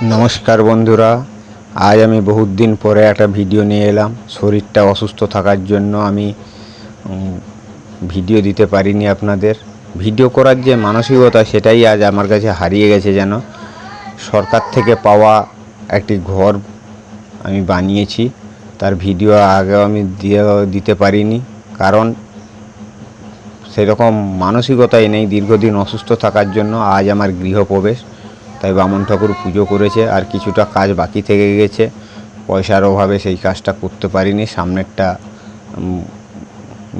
নমস্কার বন্ধুরা, আজ আমি বহুত দিন পরে একটা ভিডিও নিয়ে এলাম। শরীরটা অসুস্থ থাকার জন্য আমি ভিডিও দিতে পারিনি আপনাদের। ভিডিও করার যে মানসিকতা সেটাই আজ আমার কাছে হারিয়ে গেছে যেন। সরকার থেকে পাওয়া একটি ঘর আমি বানিয়েছি, তার ভিডিও আগেও আমি দিতে পারিনি, কারণ সেরকম মানসিকতাই নেই। দীর্ঘদিন অসুস্থ থাকার জন্য আজ আমার গৃহপ্রবেশ, তাই বামন ঠাকুর পুজো করেছে। আর কিছুটা কাজ বাকি থেকে গেছে, পয়সার অভাবে সেই কাজটা করতে পারিনি। সামনেরটা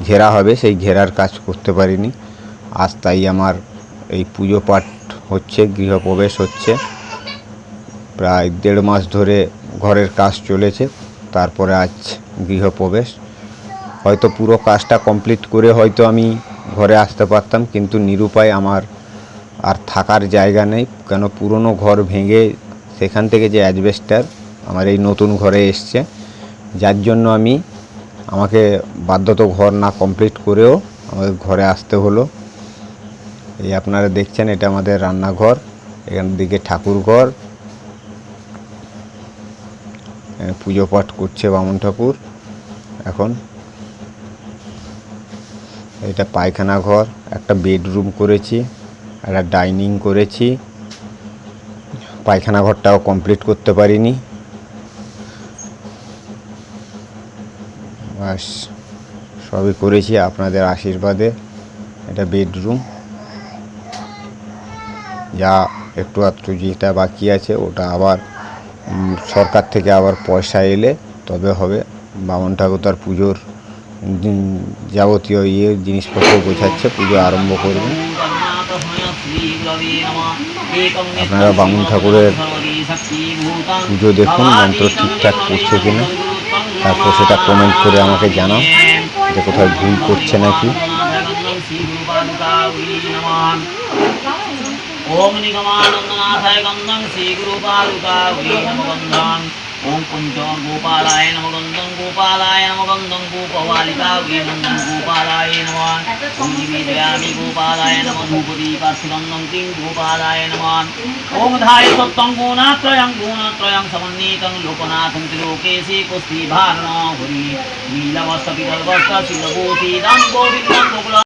ঘেরা হবে, সেই ঘেরার কাজ করতে পারিনি আজ। তাই আমার এই পুজো পাঠ হচ্ছে, গৃহপ্রবেশ হচ্ছে। প্রায় 1.5 মাস ধরে ঘরের কাজ চলেছে, তারপরে আজ গৃহপ্রবেশ। হয়তো পুরো কাজটা কমপ্লিট করে হয়তো আমি ঘরে আসতে পারতাম, কিন্তু নিরুপায়, আমার আর থাকার জায়গা নেই। কেন পুরনো ঘর ভেঙে সেখান থেকে যে অ্যাজবেস্টার আমার এই নতুন ঘরে এসছে, যার জন্য আমাকে বাধ্যত ঘর না কমপ্লিট করেও আমাকে ঘরে আসতে হলো। এই আপনারা দেখছেন, এটা আমাদের রান্নাঘর, এখান দিকে ঠাকুর ঘর। পুজো পাঠ করছে বামন ঠাকুর এখন। এটা পায়খানা ঘর, একটা বেডরুম করেছি, একটা ডাইনিং করেছি। পায়খানা ঘরটাও কমপ্লিট করতে পারিনি। বাস সবই করেছি আপনাদের আশীর্বাদে। এটা বেডরুম, যা একটু আধটু যেটা বাকি আছে ওটা আবার সরকার থেকে আবার পয়সা এলে তবে হবে। বামন ঠাকুর তার পুজোর যাবতীয় জিনিসপত্র গোছাচ্ছে, পুজো আরম্ভ করবে। আপনারা বামন ঠাকুরের পুজো দেখুন, মন্ত্র ঠিকঠাক করছে কিনা, তারপর সেটা কমেন্ট করে আমাকে জানাও যে কোথায় ভুল করছে নাকি। ओम निगमानंदनाथाय गंधं श्री गुरु पादुकावली नमः गंधं ओम पंचम गोपालाय नमः गंधं गोपालाय नमः गंधं गोपवालिकावली गंधं गोपालाय नमः ओम निवेदयामि गोपालाय नमः धूपदी पार्थिवंदं किं गोपालाय नमः ओम धाय सत्तं गुणत्रयं समन्वितं लोकनाथं त्रिलोकेशे कुस्ति भारणो हुरि नीलवस्त्र पितलवस्त्र शिलभूषितं गोविन्दं गोकुल